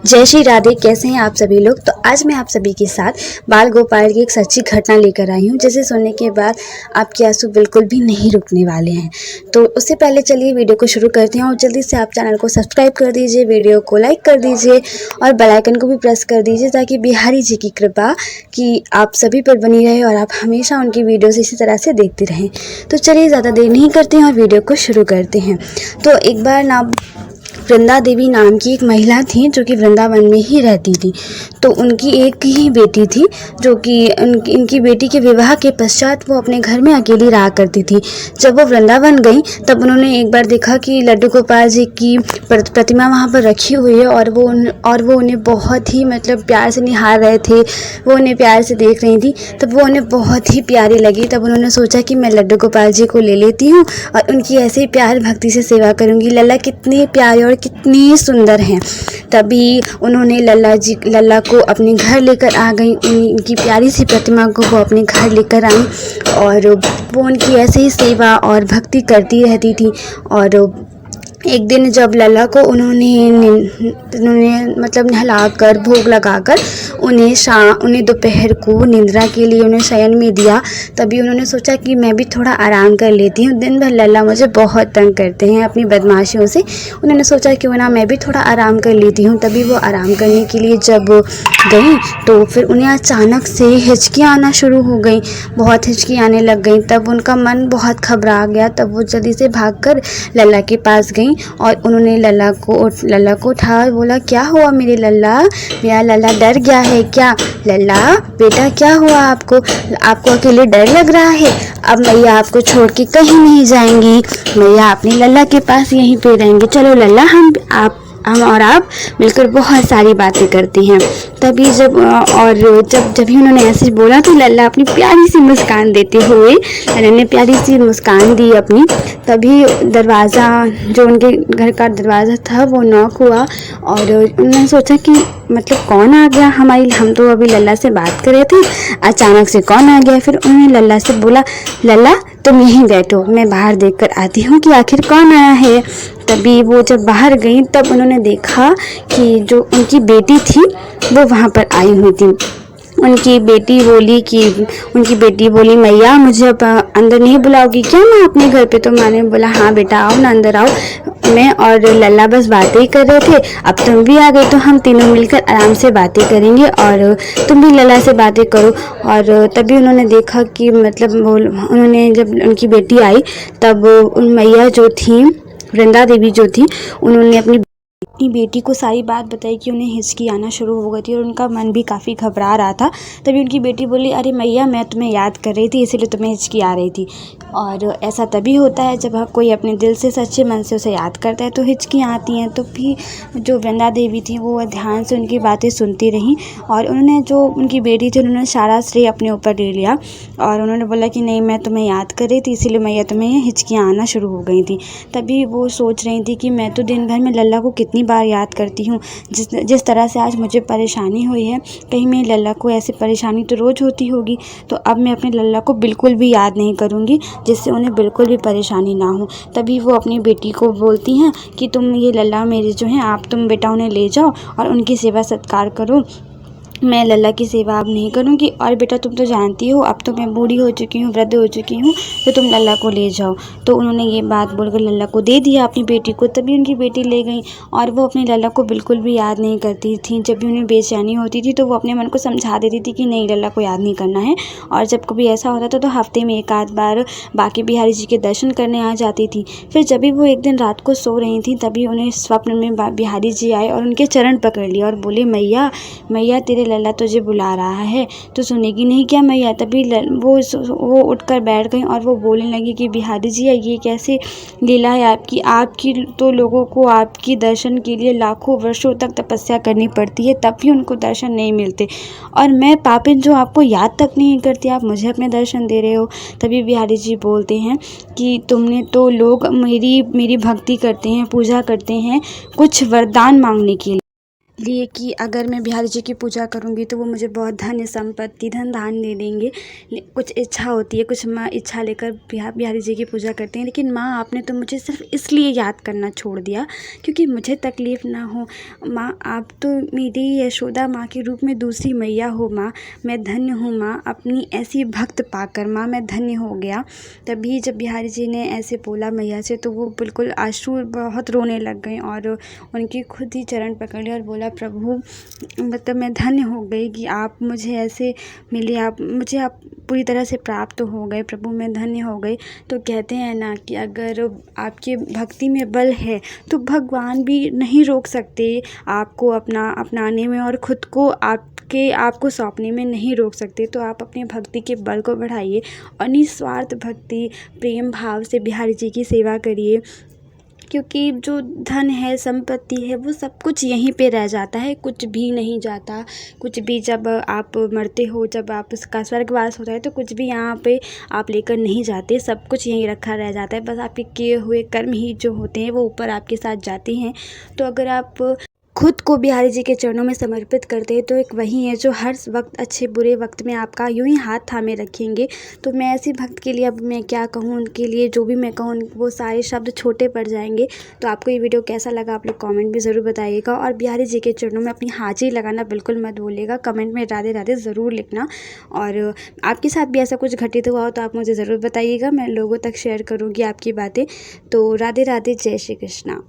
जय श्री राधे। कैसे हैं आप सभी लोग। तो आज मैं आप सभी के साथ बाल गोपाल की एक सच्ची घटना लेकर आई हूँ, जिसे सुनने के बाद आपके आंसू बिल्कुल भी नहीं रुकने वाले हैं। तो उससे पहले चलिए वीडियो को शुरू करते हैं और जल्दी से आप चैनल को सब्सक्राइब कर दीजिए, वीडियो को लाइक कर दीजिए और बेल आइकन को भी प्रेस कर दीजिए, ताकि बिहारी जी की कृपा कि आप सभी पर बनी रहे और आप हमेशा उनकी वीडियोस इसी तरह से देखते रहें। तो चलिए ज़्यादा देर नहीं करते हैं और वीडियो को शुरू करते हैं। तो एक बार ना वृंदा देवी नाम की एक महिला थी, जो कि वृंदावन में ही रहती थी। तो उनकी एक ही बेटी थी, जो कि इनकी बेटी के विवाह के पश्चात वो अपने घर में अकेली रहा करती थी। जब वो वृंदावन गई तब उन्होंने एक बार देखा कि लड्डू गोपाल जी की प्रतिमा वहाँ पर रखी हुई है और वो उन्हें बहुत ही प्यार से निहार रहे थे। वो उन्हें प्यार से देख रही थी, तब वो उन्हें बहुत ही प्यारी लगी। तब उन्होंने सोचा कि मैं लड्डू गोपाल जी को ले लेती हूँ और उनकी ऐसे ही प्यार भक्ति से सेवा करूँगी। लल्ला कितने प्यारे और कितनी सुंदर हैं। तभी उन्होंने लल्ला को अपने घर लेकर आ गई। उनकी प्यारी सी प्रतिमा को वो अपने घर लेकर आई और वो उनकी ऐसे ही सेवा और भक्ति करती रहती थी। और एक दिन जब लल्ला को उन्होंने नहलाकर भोग लगाकर उन्हें दोपहर को निद्रा के लिए उन्हें शयन में दिया, तभी उन्होंने सोचा कि मैं भी थोड़ा आराम कर लेती हूँ। दिन भर लल्ला मुझे बहुत तंग करते हैं अपनी बदमाशियों से। उन्होंने सोचा क्यों ना मैं भी थोड़ा आराम कर लेती हूँ। तभी वो आराम करने के लिए जब गई तो फिर उन्हें अचानक से हिचकियाँ आना शुरू हो गई, बहुत हिचकी आने लग गई। तब उनका मन बहुत घबरा गया। तब वो जल्दी से भागकर लल्ला के पास गई और उन्होंने लल्ला को उठाया और बोला, क्या हुआ मेरे लल्ला? मेरा लल्ला डर गया है क्या? लल्ला बेटा क्या हुआ आपको अकेले डर लग रहा है? अब मैया आपको छोड़ के कहीं नहीं जाएंगी, मैया अपने लल्ला के पास यहीं पे रहेंगे। चलो लल्ला, हम और आप मिलकर बहुत सारी बातें करते हैं। तभी जब उन्होंने ऐसे बोला तो लल्ला अपनी प्यारी सी मुस्कान देते हुए उन्होंने प्यारी सी मुस्कान दी अपनी। तभी दरवाज़ा, जो उनके घर का दरवाज़ा था, वो नॉक हुआ और उन्होंने सोचा कि कौन आ गया हम तो अभी लल्ला से बात कर रहे थे, अचानक से कौन आ गया। फिर उन्होंने लल्ला से बोला, लल्ला तुम यहीं बैठो, मैं बाहर देखकर आती हूँ कि आखिर कौन आया है। तभी वो जब बाहर गई तब उन्होंने देखा कि जो उनकी बेटी थी वो वहाँ पर आई हुई थी। उनकी बेटी बोली, मैया मुझे अब अंदर नहीं बुलाओगी क्या मैं अपने घर पे? तो माँ ने बोला, हाँ बेटा आओ ना, अंदर आओ। मैं और लल्ला बस बातें ही कर रहे थे, अब तुम भी आ गए तो हम तीनों मिलकर आराम से बातें करेंगे और तुम भी लल्ला से बातें करो। और तभी उन्होंने देखा कि उन्होंने जब उनकी बेटी आई तब उन मैया जो थी, वृंदा देवी जो थी, उन्होंने अपनी बेटी को सारी बात बताई कि उन्हें हिचकी आना शुरू हो गई थी और उनका मन भी काफ़ी घबरा रहा था। तभी उनकी बेटी बोली, अरे मैया मैं तुम्हें याद कर रही थी, इसीलिए तुम्हें हिचकी आ रही थी। और ऐसा तभी होता है जब कोई अपने दिल से सच्चे मन से उसे याद करता है तो हिचकियाँ आती हैं। तो भी जो वृंदा देवी थी वो ध्यान से उनकी बातें सुनती रहीं और उन्होंने, जो उनकी बेटी थी, उन्होंने सारा श्रेय अपने ऊपर ले लिया और उन्होंने बोला कि नहीं, मैं तुम्हें याद कर रही थी, इसीलिए मैया तुम्हें हिचकियाँ आना शुरू हो गई थी। तभी वो सोच रही थी कि मैं तो दिन भर में लल्ला को कितनी बार याद करती हूँ, जिस तरह से आज मुझे परेशानी हुई है, कहीं मेरे लल्ला को ऐसी परेशानी तो रोज़ होती होगी। तो अब मैं अपने लल्ला को बिल्कुल भी याद नहीं करूँगी, जिससे उन्हें बिल्कुल भी परेशानी ना हो। तभी वो अपनी बेटी को बोलती हैं कि तुम ये लल्ला मेरे जो हैं, तुम बेटा उन्हें ले जाओ और उनकी सेवा सत्कार करो, मैं लल्ला की सेवा अब नहीं करूँगी। और बेटा तुम तो जानती हो अब तो मैं बूढ़ी हो चुकी हूँ, वृद्ध हो चुकी हूँ, तो तुम लल्ला को ले जाओ। तो उन्होंने ये बात बोलकर लल्ला को दे दिया अपनी बेटी को। तभी उनकी बेटी ले गई और वो अपने लल्ला को बिल्कुल भी याद नहीं करती थी। जब भी उन्हें बेचैनी होती थी तो वो अपने मन को समझा देती थी कि नहीं, लल्ला को याद नहीं करना है। और जब कभी ऐसा होता था तो हफ्ते में एक आध बार बाकी बिहारी जी के दर्शन करने आ जाती थी। फिर जब भी वो एक दिन रात को सो रही थी तभी उन्हें स्वप्न में बिहारी जी आए और उनके चरण पकड़ लिए और बोले, मैया मैया तेरे लल्ला तुझे बुला रहा है, तो सुनेगी नहीं क्या मैया? तभी वो उठकर बैठ गई और वो बोलने लगी कि बिहारी जी ये कैसे लीला है आपकी तो लोगों को आपकी दर्शन के लिए लाखों वर्षों तक तपस्या करनी पड़ती है, तब भी उनको दर्शन नहीं मिलते, और मैं पापिन जो आपको याद तक नहीं करती, आप मुझे अपने दर्शन दे रहे हो। तभी बिहारी जी बोलते हैं कि तुमने तो लोग मेरी भक्ति करते हैं, पूजा करते हैं कुछ वरदान मांगने के लिए, लिए कि अगर मैं बिहारी जी की पूजा करूँगी तो वो मुझे बहुत धन संपत्ति धन धान दे देंगे। कुछ इच्छा होती है, कुछ माँ इच्छा लेकर बिहारी जी की पूजा करते हैं, लेकिन माँ आपने तो मुझे सिर्फ इसलिए याद करना छोड़ दिया क्योंकि मुझे तकलीफ़ ना हो। माँ आप तो मेरी यशोदा माँ के रूप में दूसरी मैया हो माँ। मैं धन्य हूँ माँ, अपनी ऐसी भक्त पाकर माँ मैं धन्य हो गया। तभी जब बिहारी जी ने ऐसे बोला मैया से तो वो बिल्कुल आंसू बहुत रोने लग गए और उनकी खुद ही चरण पकड़ लिया और बोला प्रभु मतलब मैं धन्य हो गई कि आप मुझे ऐसे मिले, आप पूरी तरह से प्राप्त हो गए प्रभु, मैं धन्य हो गई। तो कहते हैं ना कि अगर आपकी भक्ति में बल है तो भगवान भी नहीं रोक सकते आपको अपनाने में और ख़ुद को आपको सौंपने में नहीं रोक सकते। तो आप अपनी भक्ति के बल को बढ़ाइए और निस्वार्थ भक्ति प्रेम भाव से बिहारी जी की सेवा करिए, क्योंकि जो धन है संपत्ति है वो सब कुछ यहीं पे रह जाता है, कुछ भी नहीं जाता। कुछ भी जब आप मरते हो, जब आप उसका स्वर्गवास होता है तो कुछ भी यहाँ पे आप लेकर नहीं जाते, सब कुछ यहीं रखा रह जाता है। बस आपके किए हुए कर्म ही जो होते हैं वो ऊपर आपके साथ जाते हैं। तो अगर आप खुद को बिहारी जी के चरणों में समर्पित करते हैं तो एक वही है जो हर वक्त अच्छे बुरे वक्त में आपका यूं ही हाथ थामे रखेंगे। तो मैं ऐसी भक्त के लिए अब मैं क्या कहूँ, उनके लिए जो भी मैं कहूँ वो सारे शब्द छोटे पड़ जाएंगे। तो आपको ये वीडियो कैसा लगा आप लोग कमेंट में ज़रूर बताइएगा और बिहारी जी के चरणों में अपनी हाजिरी लगाना बिल्कुल मत भूलिएगा। कमेंट में राधे राधे ज़रूर लिखना और आपके साथ भी ऐसा कुछ घटित हुआ हो तो आप मुझे ज़रूर बताइएगा, मैं लोगों तक शेयर करूँगी आपकी बातें। तो राधे राधे, जय श्री कृष्णा।